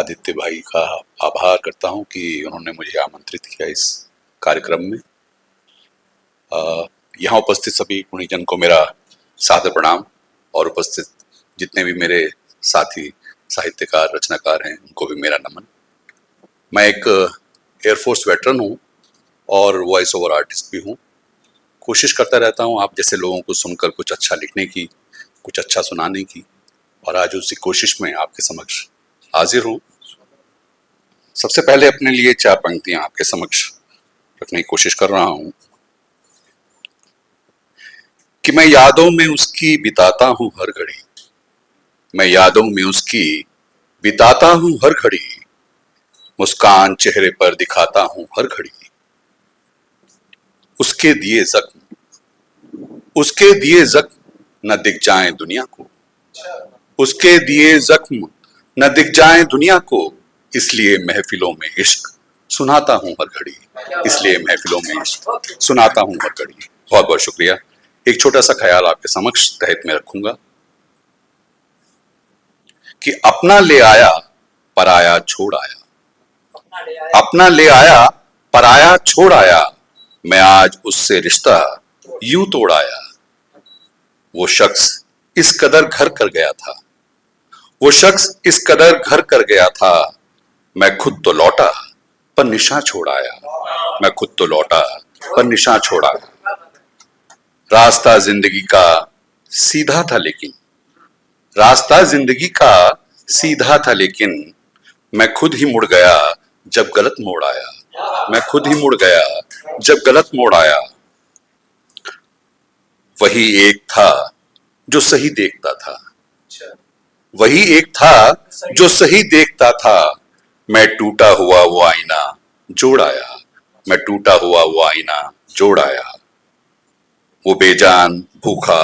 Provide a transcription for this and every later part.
आदित्य भाई का आभार करता हूं कि उन्होंने मुझे आमंत्रित किया इस कार्यक्रम में। यहाँ उपस्थित सभी गुणीजन को मेरा सादर प्रणाम और उपस्थित जितने भी मेरे साथी साहित्यकार रचनाकार हैं उनको भी मेरा नमन। मैं एक एयरफोर्स वेटरन हूँ और वॉइस ओवर आर्टिस्ट भी हूँ। कोशिश करता रहता हूँ आप जैसे लोगों को सुनकर कुछ अच्छा लिखने की, कुछ अच्छा सुनाने की, और आज उसी कोशिश में आपके समक्ष हाजिर हूँ। सबसे पहले अपने लिए 4 पंक्तियां आपके समक्ष रखने की कोशिश कर रहा हूँ कि मैं यादों में उसकी बिताता हूँ हर घड़ी, मैं यादों में उसकी बिताता हूँ हर घड़ी, मुस्कान चेहरे पर दिखाता हूँ हर घड़ी। उसके दिए जख्म न दिख जाए दुनिया को, उसके दिए जख्म न दिख जाए दुनिया को, इसलिए महफिलों में इश्क सुनाता हूँ हर घड़ी, इसलिए महफिलों में इश्क सुनाता हूँ हर घड़ी। बहुत बहुत शुक्रिया। एक छोटा सा ख्याल आपके समक्ष तहत में रखूंगा कि अपना ले आया पराया छोड़ आया, अपना ले आया पराया छोड़ आया, मैं आज उससे रिश्ता यूं तोड़ आया। वो शख्स इस कदर घर कर गया था, वो शख्स इस कदर घर कर गया था, मैं खुद तो लौटा पर निशान छोड़ आया, मैं खुद तो लौटा पर निशान छोड़ आया। रास्ता जिंदगी का सीधा था लेकिन, रास्ता जिंदगी का सीधा था लेकिन, मैं खुद ही मुड़ गया जब गलत मोड़ आया, मैं खुद ही मुड़ गया जब गलत मोड़ आया। वही एक था जो सही देखता था, वही एक था जो सही देखता था, मैं टूटा हुआ वो आईना जोड़ आया, मैं टूटा हुआ वो आईना जोड़ आया। वो बेजान भूखा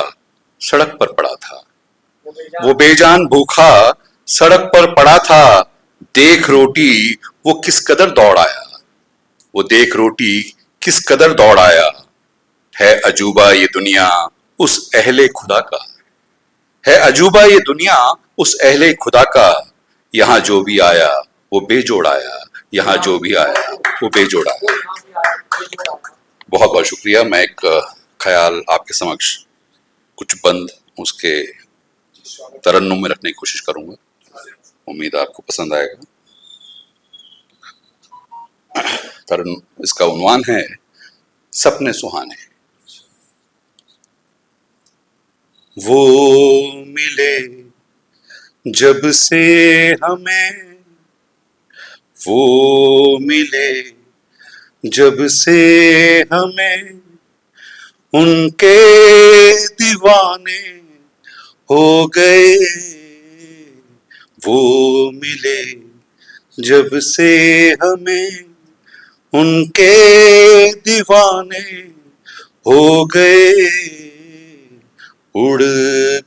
सड़क पर पड़ा था, वो बेजान भूखा सड़क पर पड़ा था, देख रोटी वो किस कदर दौड़ आया, वो देख रोटी किस कदर दौड़ आया। है अजूबा ये दुनिया उस अहले खुदा का, है अजूबा ये दुनिया उस अहले खुदा का, यहाँ जो भी आया वो बेजोड़ आया, यहाँ जो भी आया वो बेजोड़ आया। बहुत बहुत शुक्रिया। मैं एक ख्याल आपके समक्ष कुछ बंद उसके तरन्नुम में रखने की कोशिश करूंगा, उम्मीद आपको पसंद आएगा। इसका उन्वान है सपने सुहाने। वो मिले जब से हमें, वो मिले जब से हमें, उनके दीवाने हो गए। वो मिले जब से हमें, उनके दीवाने हो गए। उड़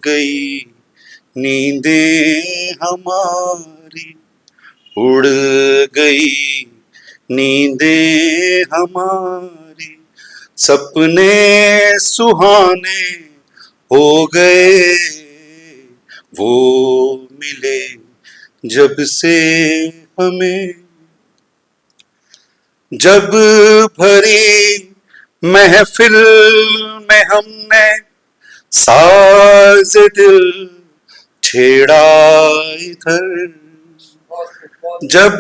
गई नींदें हमारी, उड़ गई नींदें हमारी, सपने सुहाने हो गए। वो मिले जब से हमें, जब भरी महफिल में हमने साज दिल छेड़ा इधर, जब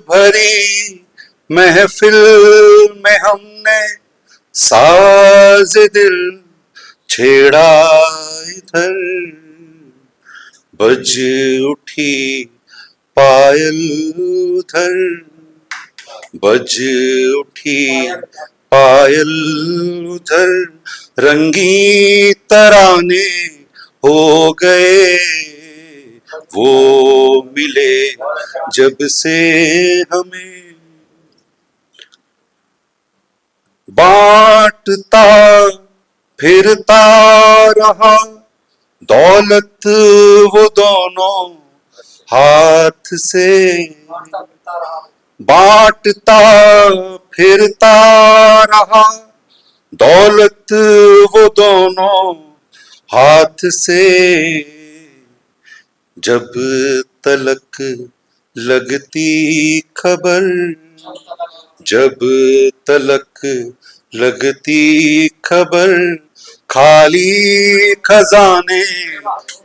भरी महफिल में हमने साज दिल छेड़ा इधर, बज उठी पायल उधर, बज उठी पायल उधर, रंगी तराने हो गए। वो मिले जब से हमें, बांटता फिरता रहा दौलत वो दोनों हाथ से, बांटता फिरता रहा दौलत वो दोनों हाथ से, जब तलक लगती खबर, जब तलक लगती खबर, खाली खजाने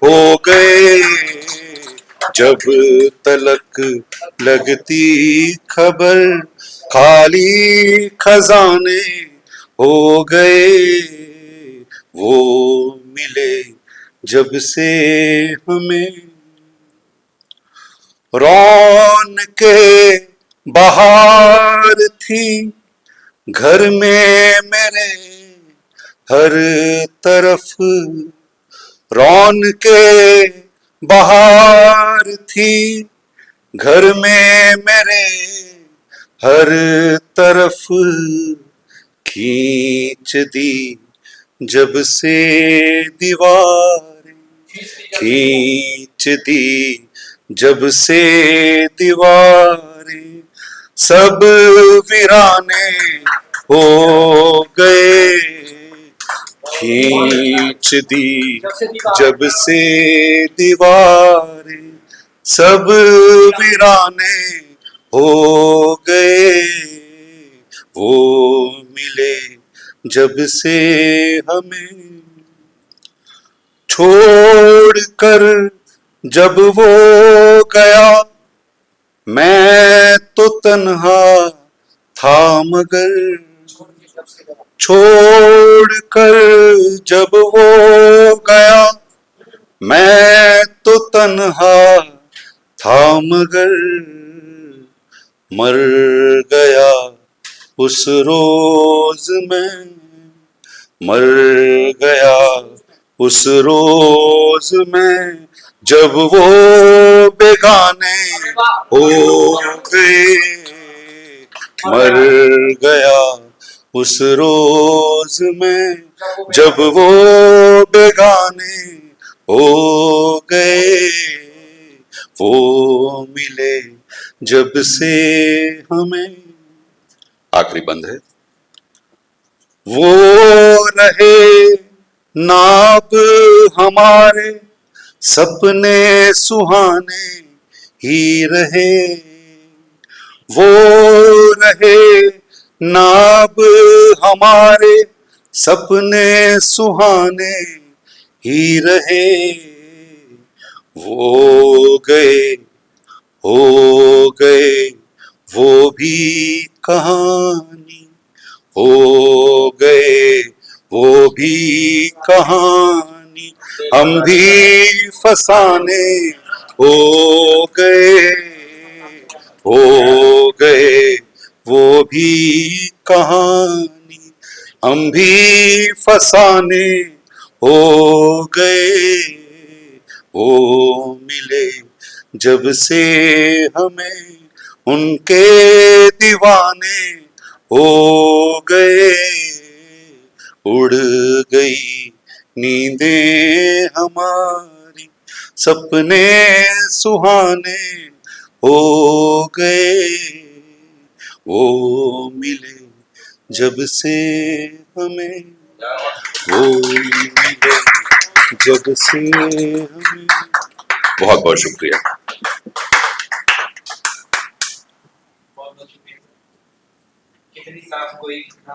हो गए। जब तलक लगती खबर, खाली खजाने हो गए। वो मिले जब से हमें, रौनके बहार थी घर में मेरे हर तरफ। रौनके बहार थी घर में मेरे हर तरफ। खींच दी जब से दीवार, खींच दी जब से दीवारें, सब वीराने हो गए। खींच दी जब से दीवारें, सब वीराने हो गए। वो मिले जब से हमें, छोड़ कर जब वो गया, मैं तो तन्हा था मगर। छोड़ कर जब वो गया, मैं तो तन्हा था मगर। मर गया उस रोज में, मर गया उस रोज में, जब वो बेगाने हो गए। मर गया उस रोज में, जब वो बेगाने हो गए। वो मिले जब से हमें। आखिरी बंद है। वो रहे नाब हमारे, सपने सुहाने ही रहे। वो रहे नाब हमारे, सपने सुहाने ही रहे। वो गए हो गए वो भी कहानी, हो गए वो भी कहानी। हम भी फसाने हो गए, हो गए वो भी कहानी। हम भी फसाने हो गए। वो मिले जब से हमें, उनके दीवाने हो गए। उड़ गई नींदें हमारी, सपने सुहाने हो गए। वो मिले जब से हमें, वो मिले जब से हमें। बहुत बहुत शुक्रिया। कितनी साफ कोई घटना,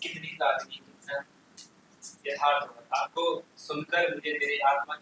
कितनी सादगी, कितना यथार्थ। आपको सुनकर मुझे मेरी आत्मा